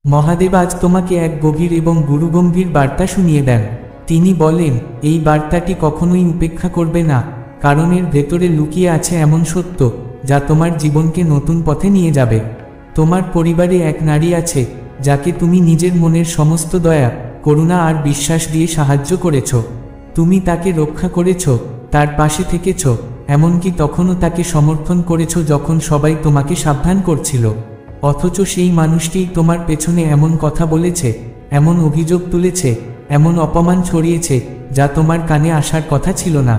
মহাদেব আজ তোমাকে এক গভীর এবং গুরুগম্ভীর বার্তা শুনিয়ে দেন। তিনি বলেন, এই বার্তাটি কখনোই উপেক্ষা করবে না, কারণ এর ভেতরে লুকিয়ে আছে এমন সত্য যা তোমার জীবনকে নতুন পথে নিয়ে যাবে। তোমার পরিবারে এক নারী আছে যাকে তুমি নিজের মনের সমস্ত দয়া, করুণা আর বিশ্বাস দিয়ে সাহায্য করেছ। তুমি তাকে রক্ষা করেছ, তার পাশে থেকেছ, এমনকি তখনও তাকে সমর্থন করেছ যখন সবাই তোমাকে সাবধান করছিল। অথচ সেই মানুষটিই তোমার পেছনে এমন কথা বলেছে, এমন অভিযোগ তুলেছে, এমন অপমান ছড়িয়েছে যা তোমার কানে আসার কথা ছিল না।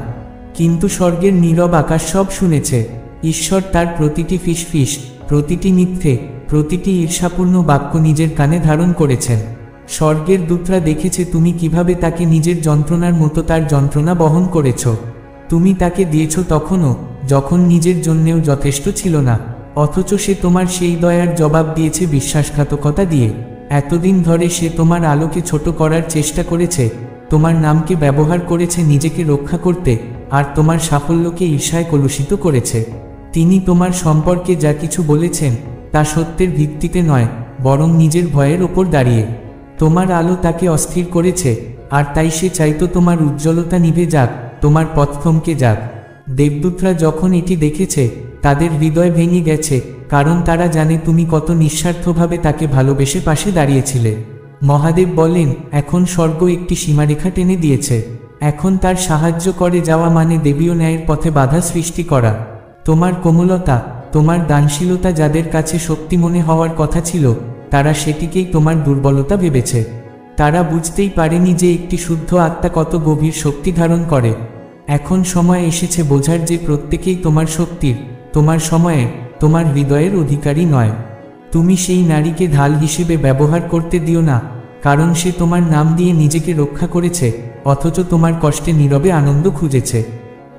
কিন্তু স্বর্গের নীরব আকাশ সব শুনেছে। ঈশ্বর তার প্রতিটি ফিসফিস, প্রতিটি মিথ্যে, প্রতিটি ঈর্ষাপূর্ণ বাক্য নিজের কানে ধারণ করেছেন। স্বর্গের দূতরা দেখেছে তুমি কিভাবে তাকে নিজের যন্ত্রণার মতো তার যন্ত্রণা বহন করেছ। তুমি তাকে দিয়েছ তখনও যখন নিজের জন্যেও যথেষ্ট ছিল না, অথচ সে তোমার সেই দয়ার জবাব দিয়েছে বিশ্বাসঘাতকতা দিয়ে। এতদিন ধরে সে তোমার আলোকে ছোট করার চেষ্টা করেছে, তোমার নামকে ব্যবহার করেছে নিজেকে রক্ষা করতে, আর তোমার সাফল্যকে ঈর্ষায় কলুষিত করেছে। তিনি তোমার সম্পর্কে যা কিছু বলেছেন তা সত্যের ভিত্তিতে নয়, বরং নিজের ভয়ের ওপর দাঁড়িয়ে। তোমার আলো তাকে অস্থির করেছে, আর তাই সে চাইতো তোমার উজ্জ্বলতা নিভে যাক, তোমার পথ থমকে যাক। দেবদূতরা যখন এটি দেখেছে তাদের হৃদয় ভেঙে গেছে, কারণ তারা জানে তুমি কত নিঃস্বার্থভাবে তাকে ভালোবেসে পাশে দাঁড়িয়েছিলে। মহাদেব বলেন, এখন স্বর্গ একটি সীমারেখা টেনে দিয়েছে। এখন তার সাহায্য করে যাওয়া মানে দেবীয় ন্যায়ের পথে বাধা সৃষ্টি করা। তোমার কোমলতা, তোমার দানশীলতা যাদের কাছে শক্তি মনে হওয়ার কথা ছিল, তারা সেটিকেই তোমার দুর্বলতা ভেবেছে। তারা বুঝতেই পারেনি যে একটি শুদ্ধ আত্মা কত গভীর শক্তি ধারণ করে। এখন সময় এসেছে বোঝার যে প্রত্যেকেই তোমার শক্তির, তোমার সময়ে, তোমার হৃদয়ের অধিকারী নয়। তুমি সেই নারীকে ঢাল হিসেবে ব্যবহার করতে দিও না, কারণ সে তোমার নাম দিয়ে নিজেকে রক্ষা করেছে, অথচ তোমার কষ্টে নীরবে আনন্দ খুঁজেছে।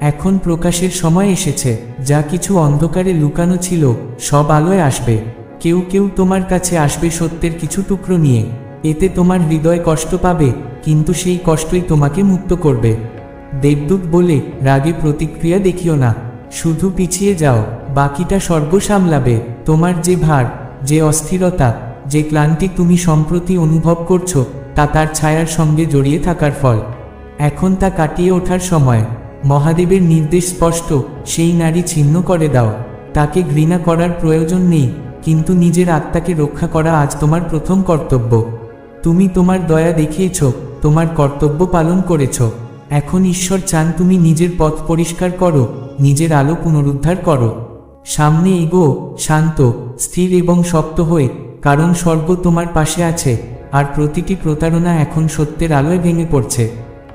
এখন প্রকাশের সময় এসেছে। যা কিছু অন্ধকারে লুকানো ছিল সব আলোয় আসবে। কেউ কেউ তোমার কাছে আসবে সত্যের কিছু টুকরো নিয়ে। এতে তোমার হৃদয় কষ্ট পাবে, কিন্তু সেই কষ্টই তোমাকে মুক্ত করবে। দেবদূত বলে, রাগে প্রতিক্রিয়া দেখিও না, শুধু পিছিয়ে যাও, বাকিটা স্বর্গ সামলাবে। তোমার যে ভার, যে অস্থিরতা, যে ক্লান্তি তুমি সম্প্রতি অনুভব করছো, তা তার ছায়ার সঙ্গে জড়িয়ে থাকার ফল। এখন তা কাটিয়ে ওঠার সময়। মহাদেবের নির্দেশ স্পষ্ট, সেই নারী ছিন্ন করে দাও। তাকে ঘৃণা করার প্রয়োজন নেই, কিন্তু নিজের আত্মাকে রক্ষা করা আজ তোমার প্রথম কর্তব্য। তুমি তোমার দয়া দেখিয়েছ, তোমার কর্তব্য পালন করেছ। এখন ঈশ্বর চান তুমি নিজের পথ পরিষ্কার করো, নিজের আলো পুনরুদ্ধার করো। সামনে এগো, শান্ত, স্থির এবং শক্ত হয়ে, কারণ স্বর্গ তোমার পাশে আছে, আর প্রতিটি প্রতারণা এখন সত্যের আলোয় ভেঙে পড়ছে।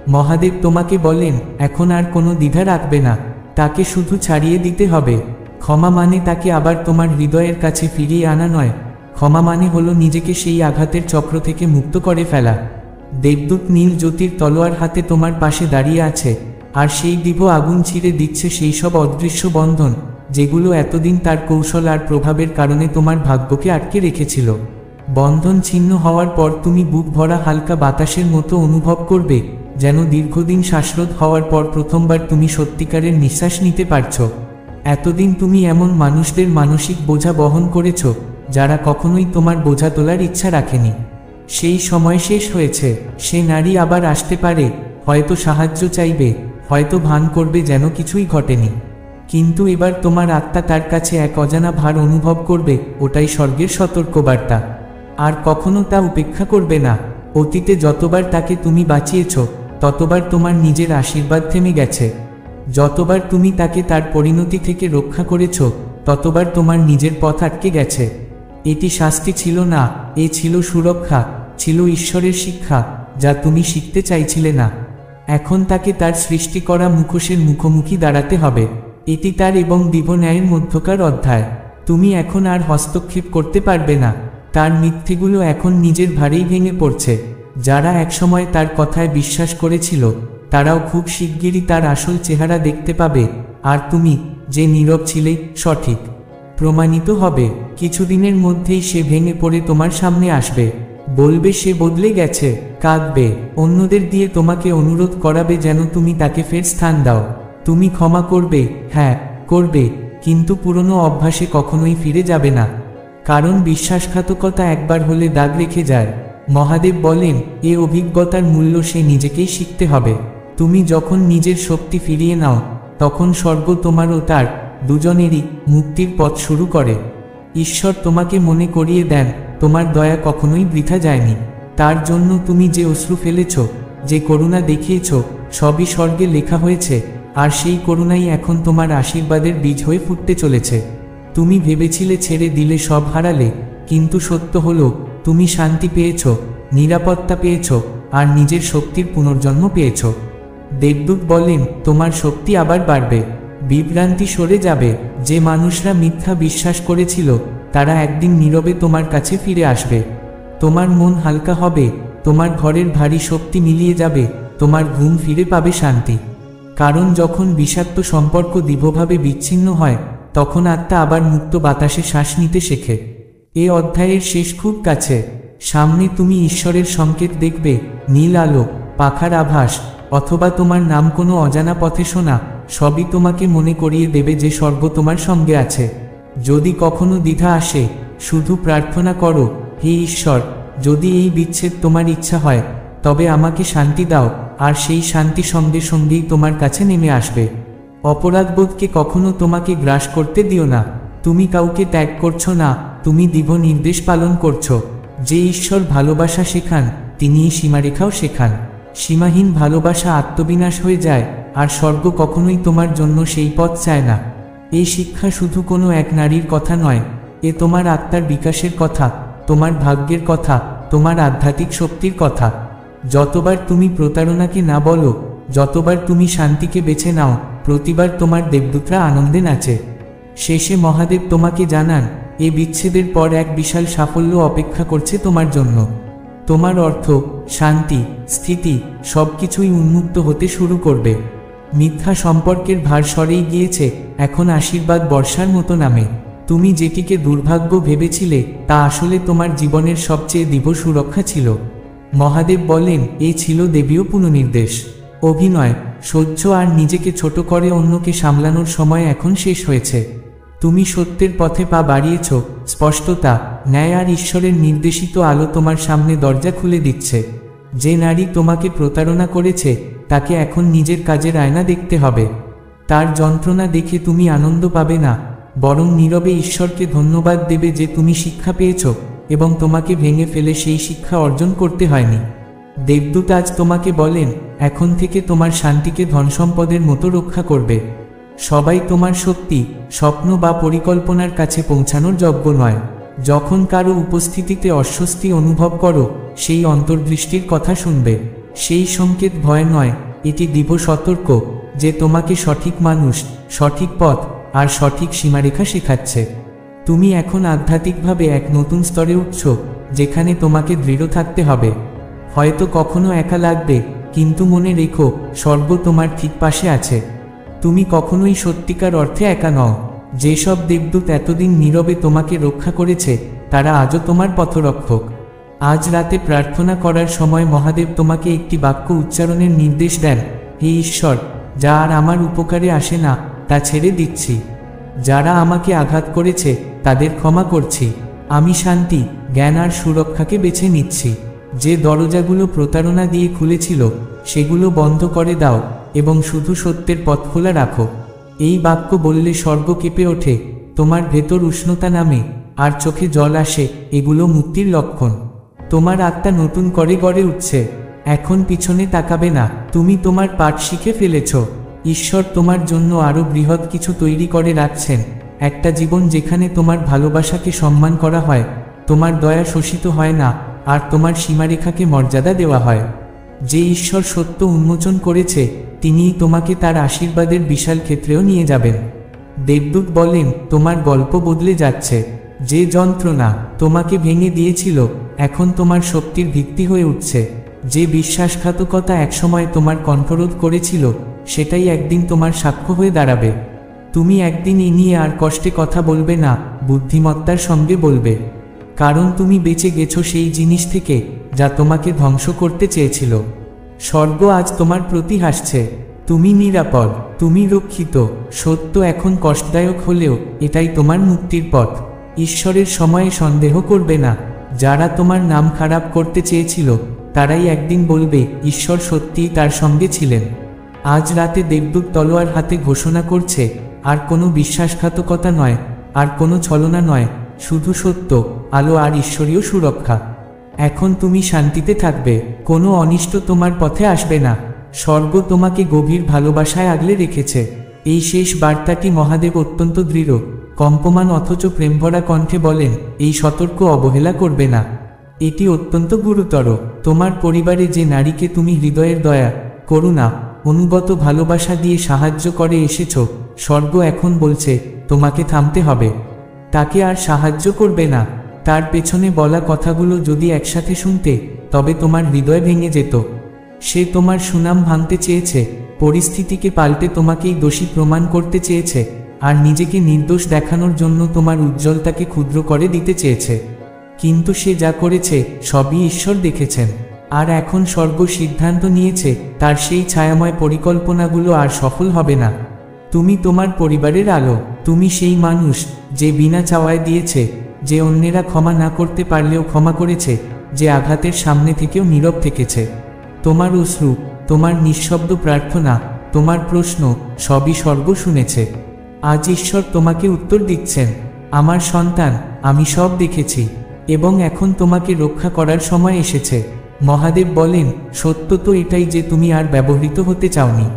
মহাদেব তোমাকে বলেন, এখন আর কোনো দ্বিধা রাখবে না, তাকে শুধু ছাড়িয়ে দিতে হবে। ক্ষমা মানে তাকে আবার তোমার হৃদয়ের কাছে ফিরিয়ে আনা নয়, ক্ষমা মানে হলো নিজেকে সেই আঘাতের চক্র থেকে মুক্ত করে ফেলা। দেবদূত নীল জ্যোতির তলোয়ার হাতে তোমার পাশে দাঁড়িয়ে আছে, আর সেই দিব্য আগুন ছিঁড়ে দিচ্ছে সেই সব অদৃশ্য বন্ধন যেগুলো এতদিন তার কৌশল আর প্রভাবের কারণে তোমার ভাগ্যকে আটকে রেখেছিল। বন্ধন ছিন্ন হওয়ার পর তুমি বুক ভরা হালকা বাতাসের মতো অনুভব করবে, যেন দীর্ঘদিন শ্বাসরোধ হওয়ার পর প্রথমবার তুমি সত্যিকারের নিঃশ্বাস নিতে পারছ। এতদিন তুমি এমন মানুষদের মানসিক বোঝা বহন করেছ যারা কখনোই তোমার বোঝা তোলার ইচ্ছা রাখেনি। সেই সময় শেষ হয়েছে। সে নারী আবার আসতে পারে, হয়তো সাহায্য চাইবে, হয়তো ভান করবে যেন কিছুই ঘটেনি। কিন্তু এবার তোমার আত্মা তার কাছে এক অজানা ভার অনুভব করবে, ওটাই স্বর্গের সতর্কবার্তা। আর কখনো তা উপেক্ষা করবে না। অতীতে যতবার তাকে তুমি বাঁচিয়েছ, ততবার তোমার নিজের আশীর্বাদ থেমে গেছে। যতবার তুমি তাকে তার পরিণতি থেকে রক্ষা করেছ, ততবার তোমার নিজের পথ আটকে গেছে। এটি শাস্তি ছিল না, এ ছিল সুরক্ষা, ছিল ঈশ্বরের শিক্ষা, যা তুমি শিখতে চাইছিলে না। এখন তাকে তার সৃষ্টি করা মুখোশের মুখোমুখি দাঁড়াতে হবে। এটি তার এবং দিব্য ন্যায়ের মধ্যকার অধ্যায়। তুমি এখন আর হস্তক্ষেপ করতে পারবে না। তার মিথ্যেগুলো এখন নিজের ভারেই ভেঙে পড়ছে। যারা একসময় তার কথায় বিশ্বাস করেছিল, তারাও খুব শিগগিরই তার আসল চেহারা দেখতে পাবে, আর তুমি যে নীরব ছিলে, সঠিক প্রমাণিত হবে। কিছুদিনের মধ্যেই সে ভেঙে পড়ে তোমার সামনে আসবে, বলবে সে বদলে গেছে, কাঁদবে, অন্যদের দিয়ে তোমাকে অনুরোধ করাবে যেন তুমি তাকে ফের স্থান দাও। তুমি ক্ষমা করবে, হ্যাঁ করবে, কিন্তু পুরনো অভ্যাসে কখনোই ফিরে যাবে না। কারণ বিশ্বাসঘাতকতা একবার হলে দাগ রেখে যায়। মহাদেব বলেন, এ অভিজ্ঞতার মূল্য সে নিজেকেই শিখতে হবে। তুমি যখন নিজের শক্তি ফিরিয়ে নাও, তখন স্বর্গ তোমার ও তার দুজনেরই মুক্তির পথ শুরু করে। ঈশ্বর তোমাকে মনে করিয়ে দেন, তোমার দয়া কখনোই বৃথা যায়নি। তার জন্য তুমি যে অশ্রু ফেলেছ, যে করুণা দেখিয়েছ, সবই স্বর্গে লেখা হয়েছে, আর সেই করুণাই এখন তোমার আশীর্বাদের বীজ হয়ে ফুটতে চলেছে। তুমি ভেবেছিলে ছেড়ে দিলে সব হারালে, কিন্তু সত্য হলো তুমি শান্তি পেয়েছ, নিরাপত্তা পেয়েছ, আর নিজের শক্তির পুনর্জন্ম পেয়েছ। দেবদূত বলেন, তোমার শক্তি আবার বাড়বে, বিভ্রান্তি সরে যাবে। যে মানুষরা মিথ্যা বিশ্বাস করেছিল, তারা একদিন নীরবে তোমার কাছে ফিরে আসবে। তোমার মন হালকা হবে, তোমার ঘরের ভারী শক্তি মিলিয়ে যাবে, তোমার ঘুম ফিরে পাবে শান্তি। কারণ যখন বিষাক্ত সম্পর্ক দৃঢ়ভাবে বিচ্ছিন্ন হয়, তখন আত্মা আবার মুক্ত বাতাসে শ্বাস নিতে শেখে। এ অধ্যায়ের শেষ খুব কাছে। সামনে তুমি ঈশ্বরের সংকেত দেখবে, নীল আলো, পাখার আভাস, অথবা তোমার নাম কোনো অজানা পথে শোনা। সবই তোমাকে মনে করিয়ে দেবে যে স্বর্গ তোমার সঙ্গে আছে। যদি কখনো দ্বিধা আসে, শুধু প্রার্থনা করো, হে ঈশ্বর, যদি এই বিচ্ছেদ তোমার ইচ্ছা হয়, তবে আমাকে শান্তি দাও, আর সেই শান্তি সঙ্গে সঙ্গেই তোমার কাছে নেমে আসবে। অপরাধবোধকে কখনো তোমাকে গ্রাস করতে দিও না। তুমি কাউকে ত্যাগ করছো না, তুমি দিব্য নির্দেশ পালন করছো। যে ঈশ্বর ভালোবাসা শেখান, তিনিই সীমারেখাও শেখান। সীমাহীন ভালোবাসা আত্মবিনাশ হয়ে যায়, আর স্বর্গ কখনোই তোমার জন্য সেই পথ চায় না। এই শিক্ষা শুধু কোনো এক নারীর কথা নয়, এ তোমার আত্মার বিকাশের কথা, তোমার ভাগ্যের কথা, তোমার আধ্যাত্মিক শক্তির কথা। যতবার তুমি প্রতারণাকে না বলো, যতবার তুমি শান্তিকে বেছে নাও, প্রতিবার তোমার দেবদূতরা আনন্দে নাচে। শেষে মহাদেব তোমাকে জানান, এ বিচ্ছেদের পর এক বিশাল সাফল্য অপেক্ষা করছে তোমার জন্য। তোমার অর্থ, শান্তি, স্থিতি সবকিছুই উন্মুক্ত হতে শুরু করবে। মিথ্যা সম্পর্কের ভার সরেই গিয়েছে, এখন আশীর্বাদ বর্ষার মতো নামে। তুমি যেটিকে দুর্ভাগ্য ভেবেছিলে, তা আসলে তোমার জীবনের সবচেয়ে দিব্য সুরক্ষা ছিল। মহাদেব বলেন, এ ছিল দেবীয় পুনর্নির্দেশ। অভিনয়, সহ্য আর নিজেকে ছোট করে অন্যকে সামলানোর সময় এখন শেষ হয়েছে। তুমি সত্যের পথে পা বাড়িয়েছ, স্পষ্টতা, ন্যায় আর ঈশ্বরের নির্দেশিত আলো তোমার সামনে দরজা খুলে দিচ্ছে। যে নারী তোমাকে প্রতারণা করেছে, তাকে এখন নিজের কাজের আয়না দেখতে হবে। তার যন্ত্রণা দেখে তুমি আনন্দ পাবে না, বরং নীরবে ঈশ্বরকে ধন্যবাদ দেবে যে তুমি শিক্ষা পেয়েছ, এবং তোমাকে ভেঙে ফেলে সেই শিক্ষা অর্জন করতে হয়নি। দেবদূত আজ তোমাকে বলেন, এখন থেকে তোমার শান্তিকে ধনসম্পদের মতো রক্ষা করবে। সবাই তোমার শক্তি, স্বপ্ন বা পরিকল্পনার কাছে পৌঁছানোর যোগ্য নয়। যখন কারো উপস্থিতিতে অস্বস্তি অনুভব করো, সেই অন্তর্দৃষ্টির কথা শুনবে। সেই সংকেত ভয় নয়, এটি দিব্য সতর্ক, যে তোমাকে সঠিক মানুষ, সঠিক পথ আর সঠিক সীমারেখা শেখাচ্ছে। তুমি এখন আধ্যাত্মিকভাবে এক নতুন স্তরে উঠছ, যেখানে তোমাকে দৃঢ় থাকতে হবে। হয়তো কখনো একা লাগবে, কিন্তু মনে রেখো, স্বর্গ তোমার ঠিক পাশে আছে। তুমি কখনোই সত্যিকার অর্থে একা নও। যেসব দেবদূত এতদিন নীরবে তোমাকে রক্ষা করেছে, তারা আজও তোমার পথরক্ষক। আজ রাতে প্রার্থনা করার সময় মহাদেব তোমাকে একটি বাক্য উচ্চারণের নির্দেশ দেন, হে ঈশ্বর, যা আর আমার উপকারে আসে না, তা ছেড়ে দিচ্ছি। যারা আমাকে আঘাত করেছে, তাদের ক্ষমা করছি। আমি শান্তি, জ্ঞান আর সুরক্ষাকে বেছে নিচ্ছি। যে দরজাগুলো প্রতারণা দিয়ে খুলেছিল, সেগুলো বন্ধ করে দাও, এবং শুধু সত্যের পথ খোলা রাখো। এই বাক্য বললে স্বর্গ কেঁপে ওঠে, তোমার ভেতর উষ্ণতা নামে, আর চোখে জল আসে। এগুলো মুক্তির লক্ষণ। তোমার আত্মা নতুন করে গড়ে উঠছে। এখন পিছনে তাকাবে না, তুমি তোমার পাঠ শিখে ফেলেছ। ঈশ্বর তোমার জন্য আরও বৃহৎ কিছু তৈরি করে রাখছেন। একটা জীবন যেখানে তোমার ভালোবাসাকে সম্মান করা হয়, তোমার দয়া শোষিত হয় না, আর তোমার সীমারেখাকে মর্যাদা দেওয়া হয়। যে ঈশ্বর সত্য উন্মোচন করেছে, তিনিই তোমাকে তার আশীর্বাদের বিশাল ক্ষেত্রেও নিয়ে যাবেন। দেবদূত বলেন, তোমার গল্প বদলে যাচ্ছে। যে যন্ত্রণা তোমাকে ভেঙে দিয়েছিল, এখন তোমার শক্তির ভিত্তি হয়ে উঠছে। যে বিশ্বাসঘাতকতা একসময় তোমার কণ্ঠরোধ করেছিল, সেটাই একদিন তোমার সাক্ষ্য হয়ে দাঁড়াবে। তুমি একদিন এ নিয়ে আর কষ্টে কথা বলবে না, বুদ্ধিমত্তার সঙ্গে বলবে। কারণ তুমি বেঁচে গেছো সেই জিনিস থেকে, যা তোমাকে ধ্বংস করতে চেয়েছিল। স্বর্গ আজ তোমার প্রতি হাসছে। তুমি নিরাপদ, তুমি রক্ষিত। সত্য এখন কষ্টদায়ক হলেও এটাই তোমার মুক্তির পথ। ঈশ্বরের সময়ে সন্দেহ করবে না। যারা তোমার নাম খারাপ করতে চেয়েছিল তারাই একদিন বলবে ঈশ্বর সত্যিই তার সঙ্গে ছিলেন। আজ রাতে দেবদূত তলোয়ার হাতে ঘোষণা করছে, আর কোনো বিশ্বাসঘাতকতা নয়, আর কোনো ছলনা নয়, শুধু সত্য, আলো আর ঈশ্বরীয় সুরক্ষা। এখন তুমি শান্তিতে থাকবে, কোনো অনিষ্ট তোমার পথে আসবে না। স্বর্গ তোমাকে গভীর ভালোবাসায় আগলে রেখেছে। এই শেষ বার্তাটি মহাদেব অত্যন্ত দৃঢ়, কম্পমান অথচ প্রেমভরা কণ্ঠে বলেন, এই সতর্ক অবহেলা করবে না। এটি অত্যন্ত গুরুতর। তোমার পরিবারে যে নারীকে তুমি হৃদয়ের দয়া, করুণা, অনুগত ভালোবাসা দিয়ে সাহায্য করে এসেছ, স্বর্গ এখন বলছে তোমাকে থামতে হবে। তাকে আর সাহায্য করবে না। তার পেছনে বলা কথাগুলো যদি একসাথে শুনতে, তবে তোমার হৃদয় ভেঙে যেত। সে তোমার সুনাম ভাঙতে চেয়েছে, পরিস্থিতিকে পাল্টে তোমাকেই দোষী প্রমাণ করতে চেয়েছে, আর নিজেকে নির্দোষ দেখানোর জন্য তোমার উজ্জ্বলতাকে ক্ষুদ্র করে দিতে চেয়েছে। কিন্তু সে যা করেছে সবই ঈশ্বর দেখেছেন। আর এখন স্বর্গ সিদ্ধান্ত নিয়েছে তার সেই ছায়াময় পরিকল্পনাগুলো আর সফল হবে না। তুমি তোমার পরিবারের আলো, তুমি সেই মানুষ যে বিনা চাওয়ায় দিয়েছে, যে অন্যেরা ক্ষমা না করতে পারলেও ক্ষমা করেছে, যে আঘাতের সামনে থেকেও নীরব থেকেছে। তোমার অশ্রু, তোমার নিঃশব্দ প্রার্থনা, তোমার প্রশ্ন, সবই স্বর্গ শুনেছে। আজ ঈশ্বর তোমাকে উত্তর দিচ্ছেন, আমার সন্তান, আমি সব দেখেছি, এবং এখন তোমাকে রক্ষা করার সময় এসেছে। মহাদেব বলেন, সত্য তো এটাই যে তুমি আর ব্যবহৃত হতে চাওনি।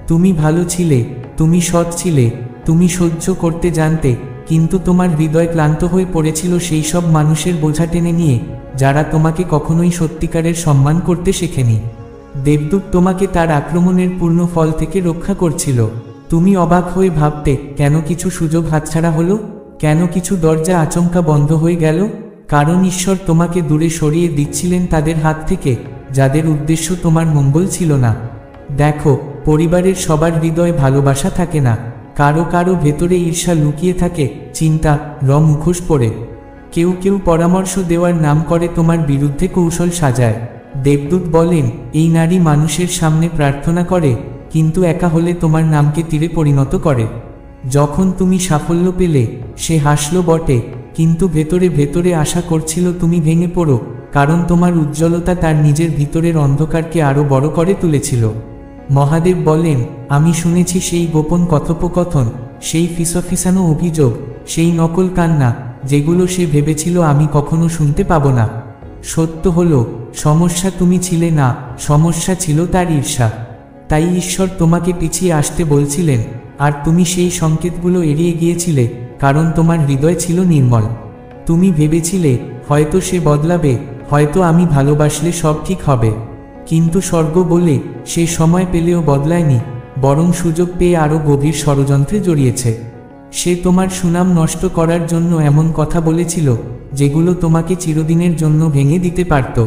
তুমি ভালো ছিলে, তুমি সৎ ছিলে, তুমি সহ্য করতে জানতে, কিন্তু তোমার হৃদয় ক্লান্ত হয়ে পড়েছিল সেই সব মানুষের বোঝা টেনে নিয়ে, যারা তোমাকে কখনোই সত্যিকারের সম্মান করতে শেখেনি। দেবদূত তোমাকে তার আক্রমণের পূর্ণ ফল থেকে রক্ষা করছিল। তুমি অবাক হয়ে ভাবতে, কেন কিছু সুযোগ হাতছাড়া হলো, কেন কিছু দরজা আচমকা বন্ধ হয়ে গেল? কারণ ঈশ্বর তোমাকে দূরে সরিয়ে দিচ্ছিলেন তাদের হাত থেকে, যাদের উদ্দেশ্য তোমার মঙ্গল ছিল না। দেখো, পরিবারের সবার হৃদয়ে ভালোবাসা থাকে না। কারো কারো ভেতরে ঈর্ষা লুকিয়ে থাকে, চিন্তা, মুখোশ পরে। কেউ কেউ পরামর্শ দেওয়ার নাম করে তোমার বিরুদ্ধে কৌশল সাজায়। দেবদূত বলেন, এই নারী মানুষের সামনে প্রার্থনা করে, কিন্তু একা হলে তোমার নামকে তীরে পরিণত করে। যখন তুমি সাফল্য পেলে, সে হাসল বটে, কিন্তু ভেতরে ভেতরে আশা করছিল তুমি ভেঙে পড়ো, কারণ তোমার উজ্জ্বলতা তার নিজের ভিতরের অন্ধকারকে আরও বড় করে তুলেছিল। মহাদেব বলেন, আমি শুনেছি সেই গোপন কথোপকথন, সেই ফিসফিসানো অভিযোগ, সেই নকল কান্না, যেগুলো সে ভেবেছিল আমি কখনো শুনতে পাবো না। সত্য হলো, সমস্যা তুমি ছিলে না, সমস্যা ছিল তার ঈর্ষা। তাই ঈশ্বর তোমাকে পিছিয়ে আসতে বলছিলেন, আর তুমি সেই সংকেতগুলো এড়িয়ে গিয়েছিলে, কারণ তোমার হৃদয় ছিল নির্মল। তুমি ভেবেছিলে, হয়তো সে বদলাবে, হয়তো আমি ভালোবাসলে সব ঠিক হবে। কিন্তু স্বর্গ বলে, সে সময় পেলেও বদলায়নি, বরং সুযোগ পেয়ে আরও গভীর ষড়যন্ত্রে জড়িয়েছে। সে তোমার সুনাম নষ্ট করার জন্য এমন কথা বলেছিল, যেগুলো তোমাকে চিরদিনের জন্য ভেঙে দিতে পারত।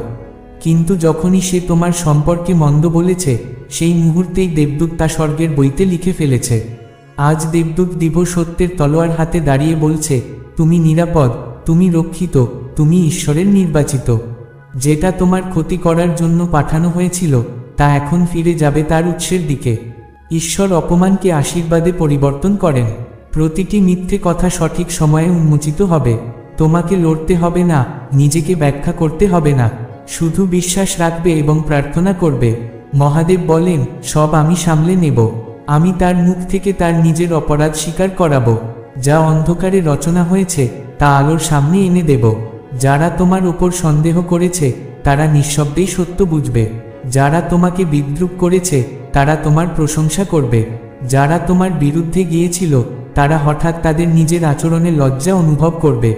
কিন্তু যখনই সে তোমার সম্পর্কে মন্দ বলেছে, সেই মুহূর্তেই দেবদূত তা স্বর্গের বইতে লিখে ফেলেছে। আজ দেবদূত দিব্য সত্যের তলোয়ার হাতে দাঁড়িয়ে বলছে, তুমি নিরাপদ, তুমি রক্ষিত, তুমি ঈশ্বরের নির্বাচিত। যেটা তোমার ক্ষতি করার জন্য পাঠানো হয়েছিল, তা এখন ফিরে যাবে তার উৎসের দিকে। ঈশ্বর অপমানকে আশীর্বাদে পরিবর্তন করেন। প্রতিটি মিথ্যে কথা সঠিক সময়ে উন্মোচিত হবে। তোমাকে লড়তে হবে না, নিজেকে ব্যাখ্যা করতে হবে না, শুধু বিশ্বাস রাখবে এবং প্রার্থনা করবে। মহাদেব বলেন, সব আমি সামলে নেব। আমি তার মুখ থেকে তার নিজের অপরাধ স্বীকার করাবো। যা অন্ধকারে রচনা হয়েছে, তা আলোর সামনে এনে দেব। যারা তোমার উপর সন্দেহ করেছে, তারা নিঃশব্দেই সত্য বুঝবে। যারা তোমাকে বিদ্রূপ করেছে, তারা তোমার প্রশংসা করবে। যারা তোমার বিরুদ্ধে গিয়েছিল, তারা হঠাৎ তাদের নিজের আচরণে লজ্জা অনুভব করবে।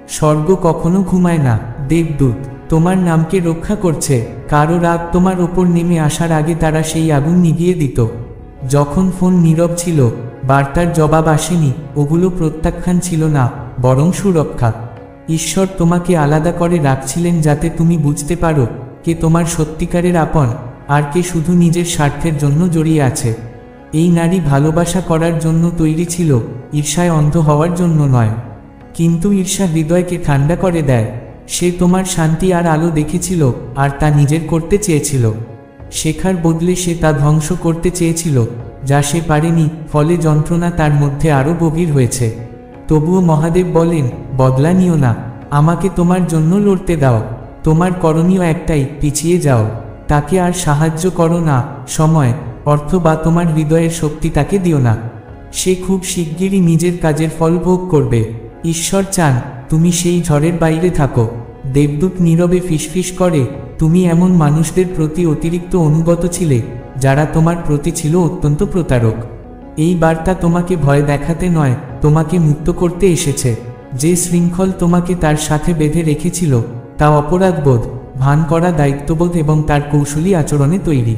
স্বর্গ কখনো ঘুমায় না। দেবদূত তোমার নামকে রক্ষা করছে। কারো রাগ তোমার ওপর নেমে আসার আগে তারা সেই আগুন নিভিয়ে দিত। যখন ফোন নীরব ছিল, বার্তার জবাব আসেনি, ওগুলো প্রত্যাখ্যান ছিল না, বরং সুরক্ষা। ঈশ্বর তোমাকে আলাদা করে রাখছিলেন যাতে তুমি বুঝতে পারো কে তোমার সত্যিকারের আপন, আর কে শুধু নিজের স্বার্থের জন্য জড়িয়ে আছে। এই নারী ভালোবাসা করার জন্য তৈরি ছিল, ঈর্ষায় অন্ধ হওয়ার জন্য নয়। কিন্তু ঈর্ষা হৃদয়কে ঠান্ডা করে দেয়। সে তোমার শান্তি আর আলো দেখেছিল, আর তা নিজের করতে চেয়েছিল। শেখার বদলে সে তা ধ্বংস করতে চেয়েছিল, যা সে পারেনি, ফলে যন্ত্রণা তার মধ্যে আরও গভীর হয়েছে। তবুও মহাদেব বলেন, বদলা নিও না, আমাকে তোমার জন্য লড়তে দাও। তোমার করণীয় একটাই, পিছিয়ে যাও। তাকে আর সাহায্য করো না, সময়, অর্থ বা তোমার হৃদয়ের শক্তি তাকে দিও না। সে খুব শিগগিরই নিজের কাজের ফল ভোগ করবে। ঈশ্বর চান তুমি সেই ঝড়ের বাইরে থাকো। দেবদূত নীরবে ফিসফিস করে, তুমি এমন মানুষদের প্রতি অতিরিক্ত অনুগত ছিলে, যারা তোমার প্রতি ছিল অত্যন্ত প্রতারক। এই বার্তা তোমাকে ভয় দেখাতে নয়, তোমাকে মুক্ত করতে এসেছে। যে শৃঙ্খল তোমাকে তার সাথে বেঁধে রেখেছিল, তা অপরাধবোধ, ভান করা দায়িত্ববোধ এবং তার কৌশলী আচরণে তৈরি।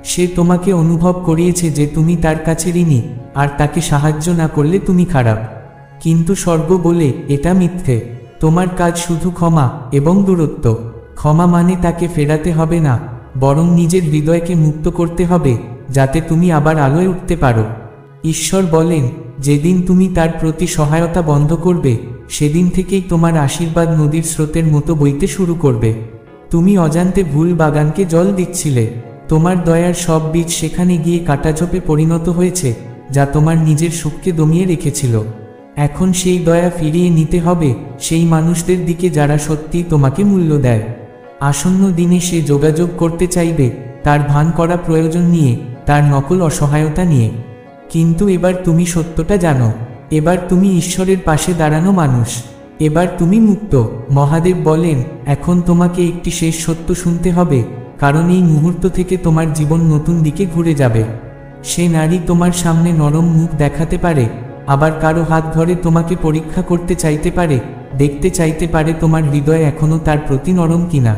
সে তোমাকে অনুভব করিয়েছে যে তুমি তার কাছে ঋণী, আর তাকে সাহায্য না করলে তুমি খারাপ। কিন্তু স্বর্গ বলে, এটা মিথ্যে। তোমার কাজ শুধু ক্ষমা এবং দূরত্ব। ক্ষমা মানে তাকে ফেরাতে হবে না, বরং নিজের হৃদয়কে মুক্ত করতে হবে, যাতে তুমি আবার আলোয় উঠতে পারো। ঈশ্বর বলেন, যেদিন তুমি তার প্রতি সহায়তা বন্ধ করবে, সেদিন থেকেই তোমার আশীর্বাদ নদীর স্রোতের মতো বইতে শুরু করবে। তুমি অজান্তে ভুল বাগানকে জল দিচ্ছিলে। তোমার দয়ার সব বীজ সেখানে গিয়ে কাঁটাঝোপে পরিণত হয়েছে, যা তোমার নিজের সুখকে দমিয়ে রেখেছিল। এখন সেই দয়া ফিরিয়ে নিতে হবে সেই মানুষদের দিকে যারা সত্যিই তোমাকে মূল্য দেয়। আসন্ন দিনে সে যোগাযোগ করতে চাইবে, তার ভান করা প্রয়োজন নিয়ে, তার নকল অসহায়তা নিয়ে। কিন্তু এবার তুমি সত্যটা জানো। এবার তুমি ঈশ্বরের পাশে দাঁড়ানো মানুষ। এবার তুমি মুক্ত। মহাদেব বলেন, এখন তোমাকে একটি শেষ সত্য শুনতে হবে, কারণ এই মুহূর্ত থেকে তোমার জীবন নতুন দিকে ঘুরে যাবে। সে নারী তোমার সামনে নরম মুখ দেখাতে পারে, আবার কারো হাত ধরে তোমাকে পরীক্ষা করতে চাইতে পারে, দেখতে চাইতে পারে তোমার হৃদয় এখনও তার প্রতি নরম কিনা।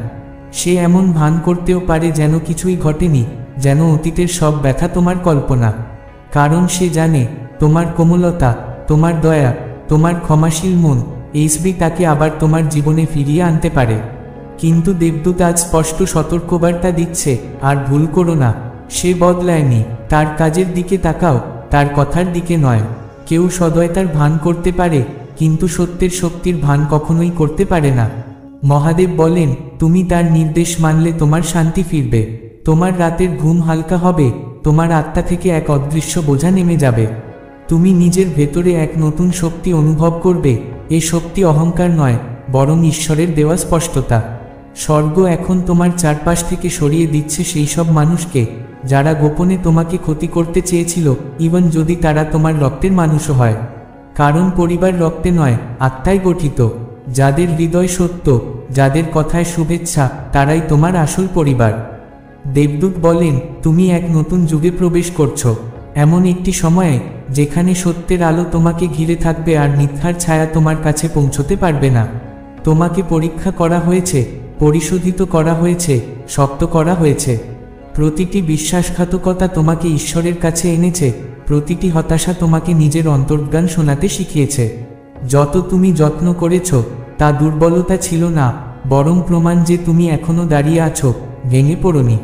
সে এমন ভান করতেও পারে যেন কিছুই ঘটেনি, যেন অতীতের সব ব্যথা তোমার কল্পনা। কারণ সে জানে, তোমার কোমলতা, তোমার দয়া, তোমার ক্ষমাশীল মন, এইসবি তাকে আবার তোমার জীবনে ফিরিয়ে আনতে পারে। কিন্তু দেবদূত আজ স্পষ্ট সতর্কবার্তা দিচ্ছে, আর ভুল করো না। সে বদলায়নি। তার কাজের দিকে তাকাও, তার কথার দিকে নয়। কেউ সদয়তার ভান করতে পারে, কিন্তু সত্যের শক্তির ভান কখনোই করতে পারে না। মহাদেব বলেন, তুমি তার নির্দেশ মানলে তোমার শান্তি ফিরবে। তোমার রাতের ঘুম হালকা হবে, তোমার আত্মা থেকে এক অদৃশ্য বোঝা নেমে যাবে। তুমি নিজের ভেতরে এক নতুন শক্তি অনুভব করবে। এ শক্তি অহংকার নয়, বরং ঈশ্বরের দেওয়া স্পষ্টতা। স্বর্গ এখন তোমার চারপাশ থেকে সরিয়ে দিচ্ছে সেই সব মানুষকে, যারা গোপনে তোমাকে ক্ষতি করতে চেয়েছিল, ইভেন যদি তারা তোমার রক্তের মানুষও হয়। কারণ পরিবার রক্তে নয়, আত্মায় গঠিত। যাদের হৃদয় সত্য, যাদের কথায় শুভেচ্ছা, তারাই তোমার আসল পরিবার। দেবদূত বলেন, তুমি এক নতুন যুগে প্রবেশ করছো, এমন একটি সময়ে যেখানে সত্যের আলো তোমাকে ঘিরে থাকবে আর মিথ্যার ছায়া তোমার কাছে পৌঁছতে পারবে না। তোমাকে পরীক্ষা করা হয়েছে, পরিশোধিত করা হয়েছে, শক্ত করা হয়েছে। প্রতিটি বিশ্বাসঘাতকতা তোমাকে ঈশ্বরের কাছে এনেছে, প্রতিটি হতাশা তোমাকে নিজের অন্তর্জ্ঞান শোনাতে শিখিয়েছে। যত তুমি যত্ন করেছ, তা দুর্বলতা ছিল না, বরং প্রমাণ যে তুমি এখনো দাঁড়িয়ে আছো, ভেঙে পড়োনি।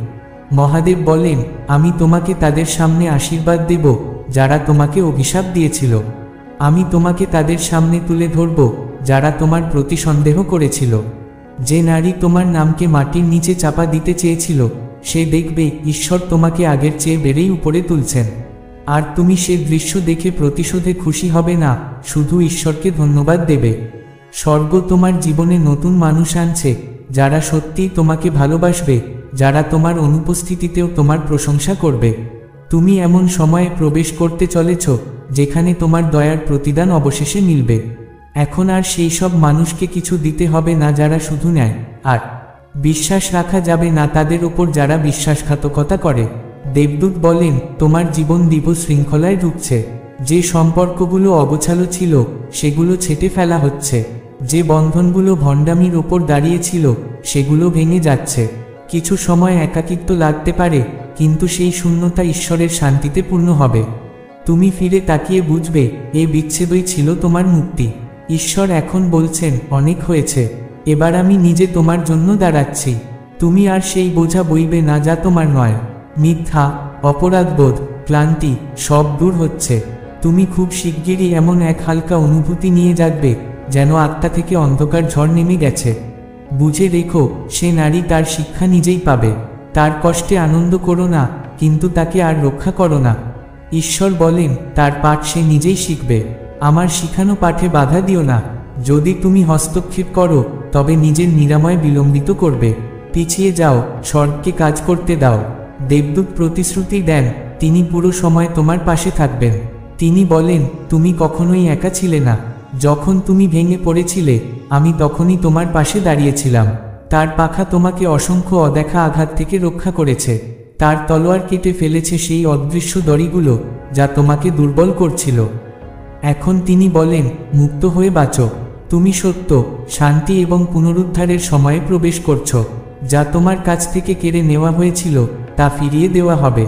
মহাদেব বলেন, আমি তোমাকে তাদের সামনে আশীর্বাদ দেব, যারা তোমাকে অভিশাপ দিয়েছিল। আমি তোমাকে তাদের সামনে তুলে ধরব, যারা তোমার প্রতি সন্দেহ করেছিল। যে নারী তোমার নামকে মাটির নিচে চাপা দিতে চেয়েছিল, সে দেখবে ঈশ্বর তোমাকে আগের চেয়ে বেড়েই উপরে তুলছেন। আর তুমি সে দৃশ্য দেখে প্রতিশোধে খুশি হবে না, শুধু ঈশ্বরকে ধন্যবাদ দেবে। স্বর্গ তোমার জীবনে নতুন মানুষ আনছে, যারা সত্যিই তোমাকে ভালোবাসবে, যারা তোমার অনুপস্থিতিতেও তোমার প্রশংসা করবে। তুমি এমন সময়ে প্রবেশ করতে চলেছ, যেখানে তোমার দয়ার প্রতিদান অবশেষে মিলবে। এখন আর সেই সব মানুষকে কিছু দিতে হবে না যারা শুধু নেয়, আর বিশ্বাস রাখা যাবে না তাদের ওপর যারা বিশ্বাসঘাতকতা করে। দেবদূত বলেন, তোমার জীবন দিব শৃঙ্খলায় ঢুকছে। যে সম্পর্কগুলো অগোছালো ছিল, সেগুলো ছেঁটে ফেলা হচ্ছে। যে বন্ধনগুলো ভণ্ডামির ওপর দাঁড়িয়েছিল, সেগুলো ভেঙে যাচ্ছে। কিছু সময় একাকিত্ব লাগতে পারে, কিন্তু সেই শূন্যতা ঈশ্বরের শান্তিতে পূর্ণ হবে। তুমি ফিরে তাকিয়ে বুঝবে, এ বিচ্ছেদই ছিল তোমার মুক্তি। ঈশ্বর এখন বলছেন, অনেক হয়েছে, এবার আমি নিজে তোমার জন্য দাঁড়াচ্ছি। তুমি আর সেই বোঝা বইবে না যা তোমার নয়। মিথ্যা, অপরাধবোধ, ক্লান্তি, সব দূর হচ্ছে। তুমি খুব শিগগিরই এমন এক হালকা অনুভূতি নিয়ে যাবে, যেন আত্মা থেকে অন্ধকার ঝড় নেমে গেছে। বুঝে রেখো, সে নারী তার শিক্ষা নিজেই পাবে। তার কষ্টে আনন্দ করো না, কিন্তু তাকে আর রক্ষা করো না। ঈশ্বর বলেন, তার পাঠ সে নিজেই শিখবে। আমার শিখানো পাঠে বাধা দিও না। যদি তুমি হস্তক্ষেপ করো তবে নিজের নিরাময় বিলম্বিত করবে। পিছিয়ে যাও, স্বর্গকে কাজ করতে দাও। দেবদূত প্রতিশ্রুতি দেন তিনি পুরো সময় তোমার পাশে থাকবেন। তিনি বলেন, তুমি কখনোই একা ছিলে না। যখন তুমি ভেঙে পড়েছিলে আমি তখনই তোমার পাশে দাঁড়িয়েছিলাম। তার পাখা তোমাকে অসংখ্য অদেখা আঘাত থেকে রক্ষা করেছে। তার তলোয়ার কেটে ফেলেছে সেই অদৃশ্য দড়িগুলো যা তোমাকে দুর্বল করছিল। এখন তিনি বলেন, মুক্ত হয়ে বাঁচো। তুমি সত্য, শান্তি এবং পুনরুদ্ধারের সময়ে প্রবেশ করছো। যা তোমার কাছ থেকে কেড়ে নেওয়া হয়েছিল তা ফিরিয়ে দেওয়া হবে।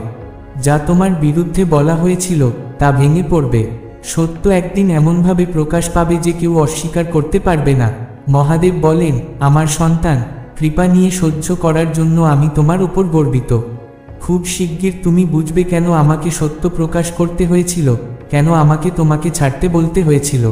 যা তোমার বিরুদ্ধে বলা হয়েছিল তা ভেঙে পড়বে। সত্য একদিন এমনভাবে প্রকাশ পাবে যে কেউ অস্বীকার করতে পারবে না। মহাদেব বলেন, আমার সন্তান, কৃপা নিয়ে সহ্য করার জন্য আমি তোমার উপর গর্বিত। খুব শিগগির তুমি বুঝবে কেন আমাকে সত্য প্রকাশ করতে হয়েছিল, কেন আমাকে তোমাকে ছাড়তে বলতে হয়েছিল।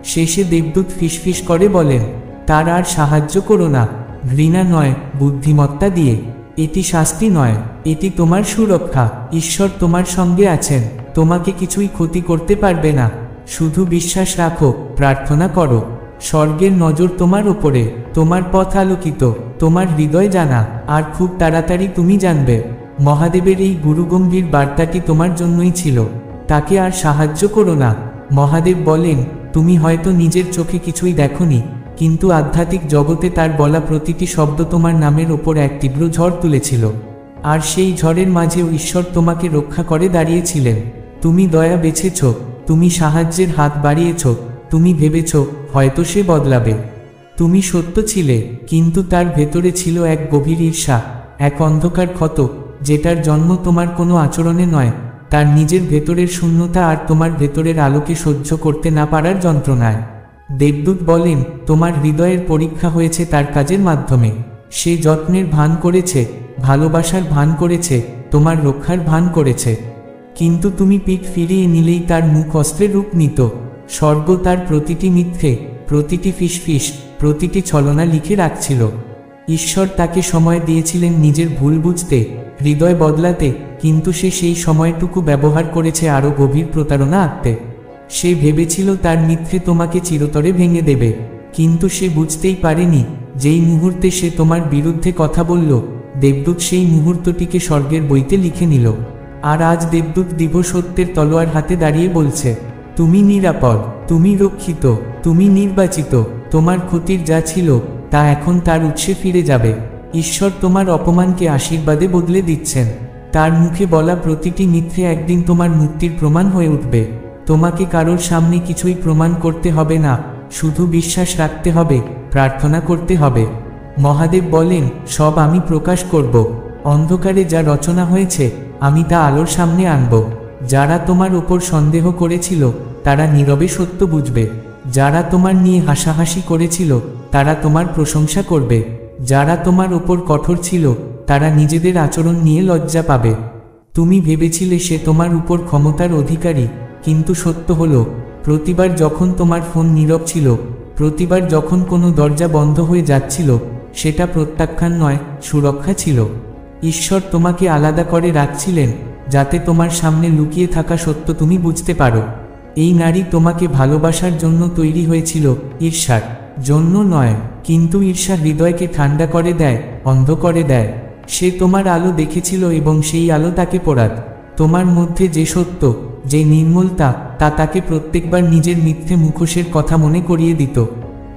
শেষে দেবদূত ফিসফিস করে বলেন, তার আর সাহায্য করো না। ঘৃণা নয়, বুদ্ধিমত্তা দিয়ে। এটি শাস্তি নয়, এটি তোমার সুরক্ষা। ঈশ্বর তোমার সঙ্গে আছেন, তোমাকে কিছুই ক্ষতি করতে পারবে না। শুধু বিশ্বাস রাখো, প্রার্থনা করো। স্বর্গের নজর তোমার ওপরে, তোমার পথ আলোকিত, তোমার হৃদয় জানা, আর খুব তাড়াতাড়ি তুমি জানবে। মহাদেবের এই গুরুগম্ভীর বার্তাটি তোমার জন্যই ছিল। তাকে আর সাহায্য করো না। মহাদেব বলেন, তুমি হয়তো নিজের চোখে কিছুই দেখোনি, কিন্তু আধ্যাত্মিক জগতে তার বলা প্রতিটি শব্দ তোমার নামের ওপর এক তীব্র ঝড় তুলেছিল। আর সেই ঝড়ের মাঝেও ঈশ্বর তোমাকে রক্ষা করে দাঁড়িয়েছিলেন। তুমি দয়া বেছেছ, তুমি সাহায্যের হাত বাড়িয়েছ, তুমি ভেবেছ হয়তো সে বদলাবে। তুমি সত্য ছিলে, কিন্তু তার ভেতরে ছিল এক গভীর ঈর্ষা, এক অন্ধকার ক্ষত, যেটার জন্ম তোমার কোনো আচরণে নয়, তার নিজের ভেতরের শূন্যতা আর তোমার ভেতরের আলোকে সহ্য করতে না পারার যন্ত্রণায়। দেবদূত বলেন, তোমার হৃদয়ের পরীক্ষা হয়েছে তার কাজের মাধ্যমে। সে যত্নের ভান করেছে, ভালোবাসার ভান করেছে, তোমার রক্ষার ভান করেছে। কিন্তু তুমি পিঠ ফিরিয়ে নিলেই তার মুখ অস্ত্রের রূপ নিত। স্বর্গ তার প্রতিটি মিথ্যে, প্রতিটি ফিসফিস, প্রতিটি ছলনা লিখে রাখছিল। ঈশ্বর তাকে সময় দিয়েছিলেন নিজের ভুল বুঝতে, হৃদয় বদলাতে, কিন্তু সে সেই সময়টুকু ব্যবহার করেছে আরও গভীর প্রতারণা আঁকতে। সে ভেবেছিল তার মিথ্যে তোমাকে চিরতরে ভেঙে দেবে, কিন্তু সে বুঝতেই পারেনি যেই মুহূর্তে সে তোমার বিরুদ্ধে কথা বলল, দেবদূত সেই মুহূর্তটিকে স্বর্গের বইতে লিখে নিল। আর আজ দেবদূত দিব্য সত্যের তলোয়ার হাতে দাঁড়িয়ে বলছে, তুমি নিরাপদ, তুমি রক্ষিত, তুমি নির্বাচিত। তোমার ক্ষতির যা ছিল তা এখন তার উৎসে ফিরে যাবে। ঈশ্বর তোমার অপমানকে আশীর্বাদে বদলে দিচ্ছেন। তার মুখে বলা প্রতিটি মিথ্যে একদিন তোমার মুক্তির প্রমাণ হয়ে উঠবে। তোমাকে কারোর সামনে কিছুই প্রমাণ করতে হবে না, শুধু বিশ্বাস রাখতে হবে, প্রার্থনা করতে হবে। মহাদেব বলেন, সব আমি প্রকাশ করব। অন্ধকারে যা রচনা হয়েছে আমি তা আলোর সামনে আনব। যারা তোমার উপর সন্দেহ করেছিল তারা নীরবে সত্য বুঝবে। যারা তোমার নিয়ে হাসাহাসি করেছিল তারা তোমার প্রশংসা করবে। যারা তোমার উপর কঠোর ছিল তারা নিজেদের আচরণ নিয়ে লজ্জা পাবে। তুমি ভেবেছিলে সে তোমার উপর ক্ষমতার অধিকারী, কিন্তু সত্য হলো, প্রতিবার যখন তোমার ফোন নীরব ছিল, প্রতিবার যখন কোনো দরজা বন্ধ হয়ে যাচ্ছিল, সেটা প্রত্যাখ্যান নয়, সুরক্ষা ছিল। ঈশ্বর তোমাকে আলাদা করে রাখছিলেন যাতে তোমার সামনে লুকিয়ে থাকা সত্য তুমি বুঝতে পারো। এই নারী তোমাকে ভালোবাসার জন্য তৈরি হয়েছিল, ঈর্ষার জন্য নয়। কিন্তু ঈর্ষা হৃদয়কে ঠান্ডা করে দেয়, অন্ধ করে দেয়। সে তোমার আলো দেখেছিল এবং সেই আলো তাকে পোড়াত। তোমার মধ্যে যে সত্য, যে নির্মলতা, তা তাকে প্রত্যেকবার নিজের মিথ্যে মুখোশের কথা মনে করিয়ে দিত।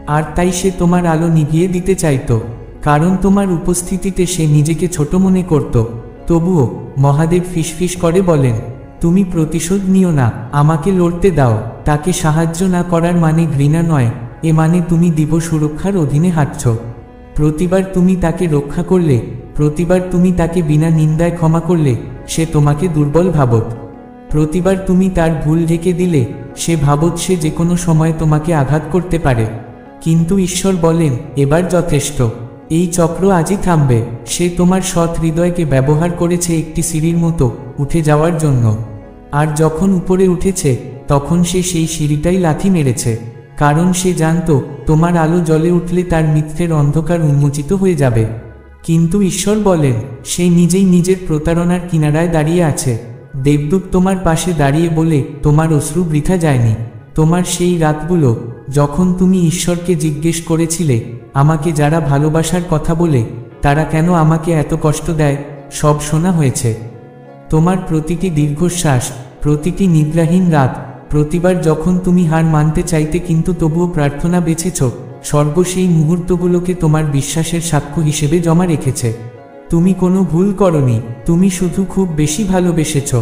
আর তাই সে তোমার আলো নিভিয়ে দিতে চাইত, কারণ তোমার উপস্থিতিতে সে নিজেকে ছোট মনে করত। তবুও মহাদেব ফিসফিস করে বলেন, তুমি প্রতিশোধ নিও না, আমাকে লড়তে দাও। তাকে সাহায্য না করার মানে ঘৃণা নয়, এ মানে তুমি দিব্য সুরক্ষার অধীনে হাঁটছ। প্রতিবার তুমি তাকে রক্ষা করলে, প্রতিবার তুমি তাকে বিনা নিন্দায় ক্ষমা করলে, সে তোমাকে দুর্বল ভাবত। প্রতিবার তুমি তার ভুল ঢেকে দিলে, সে ভাবত সে যে কোনো সময় তোমাকে আঘাত করতে পারে। কিন্তু ঈশ্বর বলেন, এবার যথেষ্ট। এই চক্র আজই থামবে। সে তোমার সৎ হৃদয়কে ব্যবহার করেছে একটি সিঁড়ির মতো উঠে যাওয়ার জন্য। আর যখন উপরে উঠেছে তখন সে সেই সিঁড়িটাই লাথি মেরেছে, কারণ সে জানত তোমার আলো জ্বলে উঠলে তার মিথ্যের অন্ধকার উন্মোচিত হয়ে যাবে। কিন্তু ঈশ্বর বলেন, সে নিজেই নিজের প্রতারণার কিনারায় দাঁড়িয়ে আছে। দেবদূত তোমার পাশে দাঁড়িয়ে বলে, তোমার অশ্রু বৃথা যায়নি। তোমার সেই রাতগুলো, যখন তুমি ঈশ্বরকে জিজ্ঞেস করেছিলে, আমাকে যারা ভালোবাসার কথা বলে, তারা কেন আমাকে এত কষ্ট দেয়, সব শোনা হয়েছে। তোমার প্রতিটি দীর্ঘশ্বাস, প্রতিটি নিদ্রাহীন রাত, প্রতিবার যখন তুমি হার মানতে চাইতে কিন্তু তবুও প্রার্থনা বেছেছ, স্বর্গ সেই মুহূর্তগুলোকে তোমার বিশ্বাসের সাক্ষ্য হিসেবে জমা রেখেছে। তুমি কোনো ভুল করনি, তুমি শুধু খুব বেশি ভালোবেসেছ,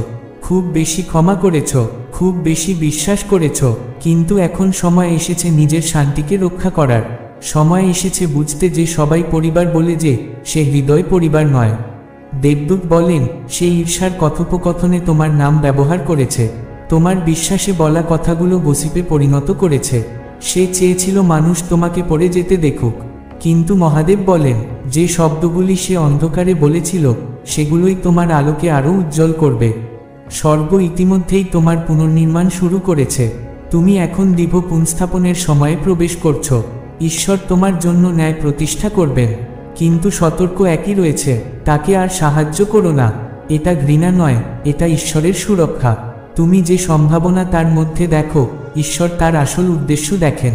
খুব বেশি ক্ষমা করেছ, খুব বেশি বিশ্বাস করেছ। কিন্তু এখন সময় এসেছে নিজের শান্তিকে রক্ষা করার। সময় এসেছে বুঝতে যে সবাই পরিবার বলে যে সে হৃদয় পরিবার নয়। দেবদূত বলেন, সে ঈর্ষার কথোপকথনে তোমার নাম ব্যবহার করেছে, তোমার বিশ্বাসে বলা কথাগুলো গসিপে পরিণত করেছে। সে চেয়েছিল মানুষ তোমাকে পড়ে যেতে দেখুক, কিন্তু মহাদেব বলেন, যে শব্দগুলি সে অন্ধকারে বলেছিল, সেগুলোই তোমার আলোকে আরও উজ্জ্বল করবে। স্বর্গ ইতিমধ্যেই তোমার পুনর্নির্মাণ শুরু করেছে। তুমি এখন দিব্য পুনঃস্থাপনের সময়ে প্রবেশ করছ। ঈশ্বর তোমার জন্য ন্যায় প্রতিষ্ঠা করবেন, কিন্তু সতর্ক একই রয়েছে, তাকে আর সাহায্য করো না। এটা ঘৃণা নয়, এটা ঈশ্বরের সুরক্ষা। তুমি যে সম্ভাবনা তার মধ্যে দেখো, ঈশ্বর তার আসল উদ্দেশ্য দেখেন।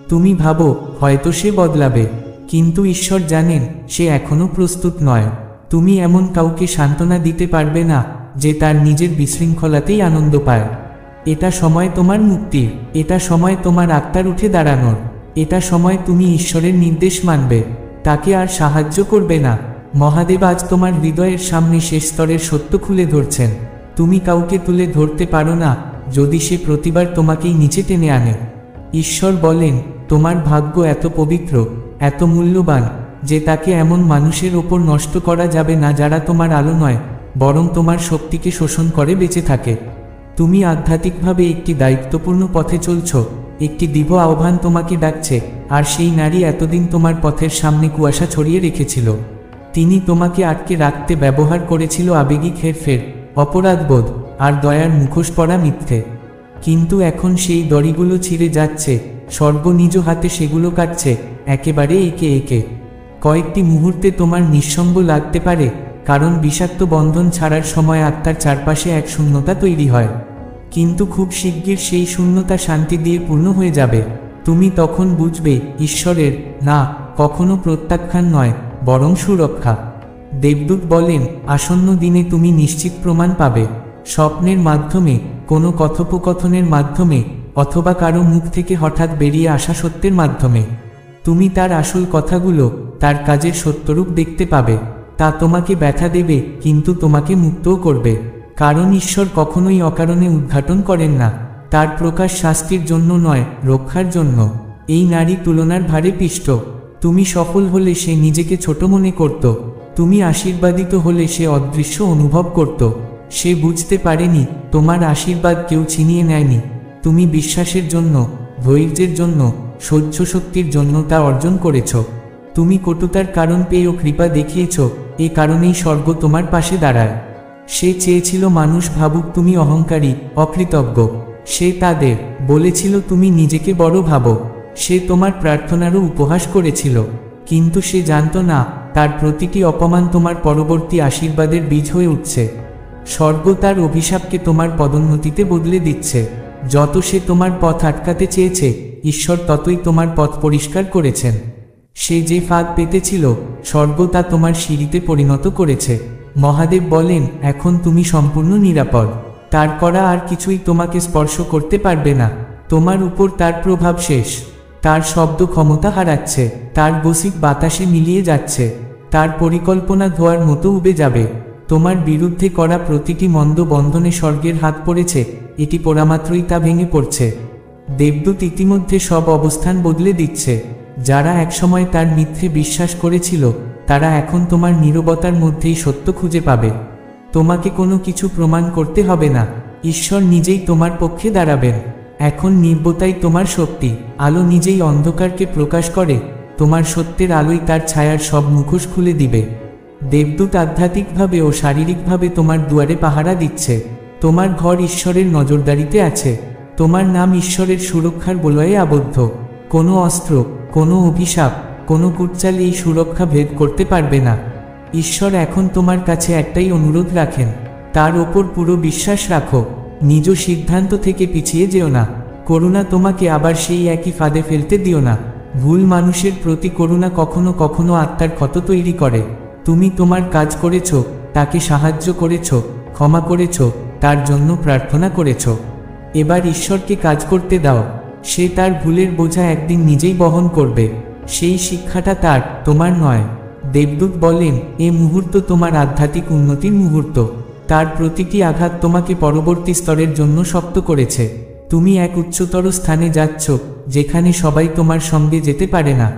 তুমি ভাবো হয়তো সে বদলাবে, কিন্তু ঈশ্বর জানেন সে এখনও প্রস্তুত নয়। তুমি এমন কাউকে সান্ত্বনা দিতে পারবে না যে তার নিজের বিশৃঙ্খলাতেই আনন্দ পায়। এটা সময় তোমার মুক্তির, এটা সময় তোমার আত্মার উঠে দাঁড়ানোর, এটা সময় তুমি ঈশ্বরের নির্দেশ মানবে, তাকে আর সাহায্য করবে না। মহাদেব আজ তোমার হৃদয়ের সামনে শেষ স্তরের সত্য খুলে ধরছেন। তুমি কাউকে তুলে ধরতে পারো না যদি সে প্রতিবার তোমাকেই নিচে টেনে আনে। ঈশ্বর বলেন, তোমার ভাগ্য এত পবিত্র, এত মূল্যবান যে তাকে এমন মানুষের ওপর নষ্ট করা যাবে না যারা তোমার আলো নয়, বরং তোমার শক্তিকে শোষণ করে বেঁচে থাকে। তুমি আধ্যাত্মিকভাবে একটি দায়িত্বপূর্ণ পথে চলছ, একটি দিব্য আহ্বান তোমাকে ডাকছে। আর সেই নারী এতদিন তোমার পথের সামনে কুয়াশা ছড়িয়ে রেখেছিল। তিনি তোমাকে আটকে রাখতে ব্যবহার করেছিল আবেগিক হেরফের, অপরাধবোধ আর দয়ার মুখোশ পরা মিথ্যে। কিন্তু এখন সেই দড়িগুলো ছিঁড়ে যাচ্ছে, স্বর্গ নিজ হাতে সেগুলো কাটছে, একেবারে একে একে। কয়েকটি মুহূর্তে তোমার নিঃসঙ্গ লাগতে পারে, কারণ বিষাক্ত বন্ধন ছাড়ার সময় আত্মার চারপাশে এক শূন্যতা তৈরি হয়। কিন্তু খুব শিগগির সেই শূন্যতা শান্তি দিয়ে পূর্ণ হয়ে যাবে। তুমি তখন বুঝবে ঈশ্বরের না কখনো প্রত্যাখ্যান নয়, বরং সুরক্ষা। দেবদূত বলেন, আসন্ন দিনে তুমি নিশ্চিত প্রমাণ পাবে, স্বপ্নের মাধ্যমে, কোনো কথোপকথনের মাধ্যমে, অথবা কারো মুখ থেকে হঠাৎ বেরিয়ে আসা সত্যের মাধ্যমে। তুমি তার আসল কথাগুলো, তার কাজের সত্যরূপ দেখতে পাবে। তা তোমাকে ব্যথা দেবে, কিন্তু তোমাকে মুক্তও করবে। কারণ ঈশ্বর কখনোই অকারণে উদ্ঘাটন করেন না, তার প্রকাশ শাস্তির জন্য নয়, রক্ষার জন্য। এই নারী তুলনার ভারে পিষ্ট। তুমি সফল হলে সে নিজেকে ছোট মনে করত, তুমি আশীর্বাদিত হলে সে অদৃশ্য অনুভব করত। সে বুঝতে পারেনি তোমার আশীর্বাদ কেউ ছিনিয়ে নেয়নি। তুমি বিশ্বাসের জন্য, ধৈর্যের জন্য, সহ্য শক্তির জন্য তা অর্জন করেছ। তুমি কটুতার কারণ পেয়েও কৃপা দেখিয়েছ, এ কারণেই স্বর্গ তোমার পাশে দাঁড়ায়। সে চেয়েছিল মানুষ ভাবুক তুমি অহংকারী, অকৃতজ্ঞ। সে তাদের বলেছিল তুমি নিজেকে বড় ভাবো। সে তোমার প্রার্থনারও উপহাস করেছিল, কিন্তু সে জানত না তার প্রতিটি অপমান তোমার পরবর্তী আশীর্বাদের বীজ হয়ে উঠছে। স্বর্গ তার অভিশাপকে তোমার পদোন্নতিতে বদলে দিচ্ছে। যত সে তোমার পথ আটকাতে চেয়েছে, ঈশ্বর ততই তোমার পথ পরিষ্কার করেছেন। সে যে ফাঁদ পেতেছিল, স্বর্গ তা তোমার সিঁড়িতে পরিণত করেছে। মহাদেব বলেন, এখন তুমি সম্পূর্ণ নিরাপদ। তার করা আর কিছুই তোমাকে স্পর্শ করতে পারবে না। তোমার উপর তার প্রভাব শেষ। তার শব্দ ক্ষমতা হারাচ্ছে, তার গসিপ বাতাসে মিলিয়ে যাচ্ছে, তার পরিকল্পনা ধোয়ার মতো উবে যাবে। তোমার বিরুদ্ধে করা প্রতিটি মন্দ বন্ধনে স্বর্গের হাত পড়েছে, এটি পোড়ামাত্রই তা ভেঙে পড়ছে। দেবদূত ইতিমধ্যে সব অবস্থান বদলে দিচ্ছে। যারা একসময় তার মিথ্যে বিশ্বাস করেছিল, তারা এখন তোমার নীরবতার মধ্যেই সত্য খুঁজে পাবে। তোমাকে কোনো কিছু প্রমাণ করতে হবে না, ঈশ্বর নিজেই তোমার পক্ষে দাঁড়াবেন। এখন নির্বতাই তোমার শক্তি। আলো নিজেই অন্ধকারকে প্রকাশ করে, তোমার সত্যের আলোই তার ছায়ার সব মুখোশ খুলে দিবে। দেবদূত আধ্যাত্মিকভাবে ও শারীরিকভাবে তোমার দুয়ারে পাহারা দিচ্ছে। তোমার ঘর ঈশ্বরের নজরদারিতে আছে। তোমার নাম ঈশ্বরের সুরক্ষার বলয়ে আবদ্ধ। কোনো অস্ত্র, কোনো অভিশাপ, কোনো কুটচাল এই সুরক্ষা ভেদ করতে পারবে না। ঈশ্বর এখন তোমার কাছে একটাই অনুরোধ রাখেন, তার ওপর পুরো বিশ্বাস রাখো। নিজ সিদ্ধান্ত থেকে পিছিয়ে যেও না। করুণা তোমাকে আবার সেই একই ফাঁদে ফেলতে দিও না। ভুল মানুষের প্রতি করুণা কখনো কখনো আত্মার ক্ষত তৈরি করে। তুমি তোমার কাজ করেছ, তাকে সাহায্য করেছ, ক্ষমা করেছ, তার জন্য প্রার্থনা করেছ। এবার ঈশ্বরকে কাজ করতে দাও। সে তার ভুলের বোঝা একদিন নিজেই বহন করবে। সেই শিক্ষাটা তার, তোমার নয়। দেবদূত বলেন, এ মুহূর্ত তোমার আধ্যাত্মিক উন্নতির মুহূর্ত। তার প্রতিটি আঘাত তোমাকে পরবর্তী স্তরের জন্য শক্ত করেছে। তুমি এক উচ্চতর স্থানে যাচ্ছ, যেখানে সবাই তোমার সঙ্গে যেতে পারে না।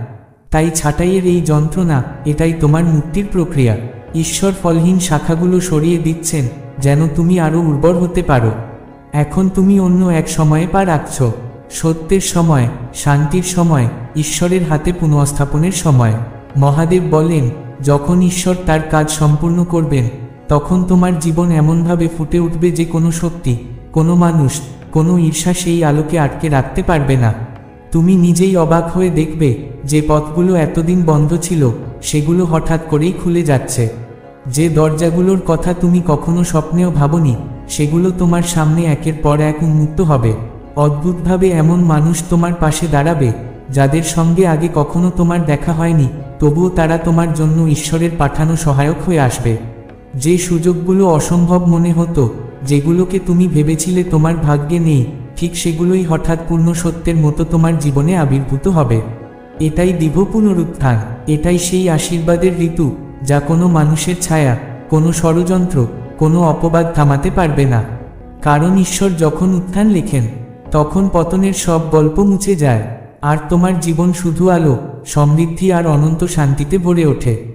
তাই ছাঁটাইয়ের এই যন্ত্রণা, এটাই তোমার মুক্তির প্রক্রিয়া। ঈশ্বর ফলহীন শাখাগুলো সরিয়ে দিচ্ছেন, যেন তুমি আরও উর্বর হতে পারো। এখন তুমি অন্য এক সময়ে পা রাখছ, সত্যের সময়, শান্তির সময়, ঈশ্বরের হাতে পুনঃস্থাপনের সময়। মহাদেব বলেন, যখন ঈশ্বর তার কাজ সম্পূর্ণ করবেন, তখন তোমার জীবন এমনভাবে ফুটে উঠবে যে কোনো শক্তি, কোনো মানুষ, কোনো ঈর্ষা সেই আলোকে আটকে রাখতে পারবে না। তুমি নিজেই অবাক হয়ে দেখবে, যে পথগুলো এতদিন বন্ধ ছিল, সেগুলো হঠাৎ করেই খুলে যাচ্ছে। যে দরজাগুলোর কথা তুমি কখনো স্বপ্নেও ভাবনি, সেগুলো তোমার সামনে একের পর এক উন্মুক্ত হবে। অদ্ভুতভাবে এমন মানুষ তোমার পাশে দাঁড়াবে, যাদের সঙ্গে আগে কখনো তোমার দেখা হয়নি, তবুও তারা তোমার জন্য ঈশ্বরের পাঠানো সহায়ক হয়ে আসবে। যে সুযোগগুলো অসম্ভব মনে হতো, যেগুলোকে তুমি ভেবেছিলে তোমার ভাগ্যে নেই, ঠিক সেগুলোই হঠাৎ পূর্ণ সত্যের মতো তোমার জীবনে আবির্ভূত হবে। এটাই দিব্য পুনরুত্থান। এটাই সেই আশীর্বাদের ঋতু, যা কোনো মানুষের ছায়া, কোনো ষড়যন্ত্র, কোনো অপবাদ থামাতে পারবে না। কারণ ঈশ্বর যখন উত্থান লেখেন, তখন পতনের সব গল্প মুছে যায়, আর তোমার জীবন শুধু আলো, সমৃদ্ধি আর অনন্ত শান্তিতে ভরে ওঠে।